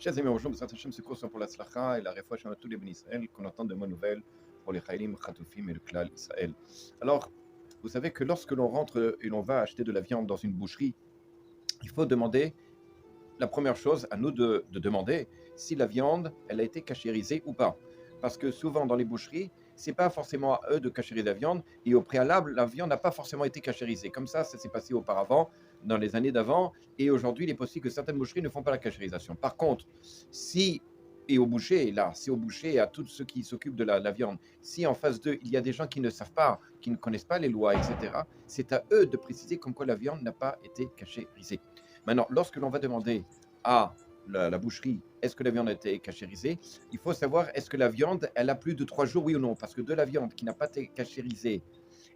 Chers amis, bonjour, Bezrat Hashem, ce cours sont pour la Slacha et la Refouach à tous les bénis Israël, qu'on entend de bonnes nouvelles pour les Chaïlim, Khatoufim et le Klal Israël. Alors, vous savez que lorsque l'on rentre et l'on va acheter de la viande dans une boucherie, il faut demander, la première chose à nous de demander si la viande, elle a été cachérisée ou pas. Parce que souvent dans les boucheries, c'est pas forcément à eux de cachériser la viande, et au préalable, la viande n'a pas forcément été cachérisée. Comme ça s'est passé auparavant, dans les années d'avant, et aujourd'hui, il est possible que certaines boucheries ne font pas la cachérisation. Par contre, si, et au boucher, là, c'est au boucher et à tous ceux qui s'occupent de la viande, si en face d'eux, il y a des gens qui ne savent pas, qui ne connaissent pas les lois, etc., c'est à eux de préciser comme quoi la viande n'a pas été cachérisée. Maintenant, lorsque l'on va demander à la boucherie, est-ce que la viande a été cachérisée, il faut savoir, est-ce que la viande, elle a plus de 3 jours, oui ou non. Parce que de la viande qui n'a pas été cachérisée,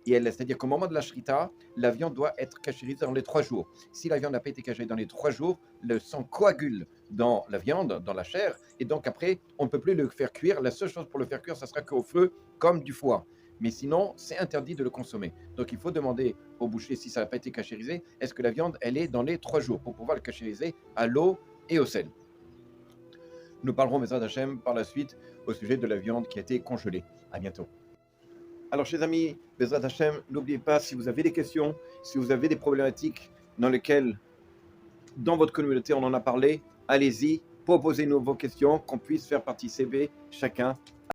c'est-à-dire qu'au moment de la shrita, la viande doit être cachérisée dans les 3 jours. Si la viande n'a pas été cachérisée dans les 3 jours, le sang coagule dans la viande, dans la chair, et donc après, on ne peut plus le faire cuire. La seule chose pour le faire cuire, ça sera qu'au feu, comme du foie. Mais sinon, c'est interdit de le consommer. Donc il faut demander au boucher, si ça n'a pas été cachérisé, est-ce que la viande, elle est dans les 3 jours pour pouvoir le cachériser à l'eau et au sel. Nous parlerons, Bezrat Hashem, par la suite au sujet de la viande qui a été congelée. À bientôt. Alors, chers amis, Bezrat Hashem, n'oubliez pas, si vous avez des questions, si vous avez des problématiques dans lesquelles, dans votre communauté, on en a parlé, allez-y, proposez-nous vos questions, qu'on puisse faire participer chacun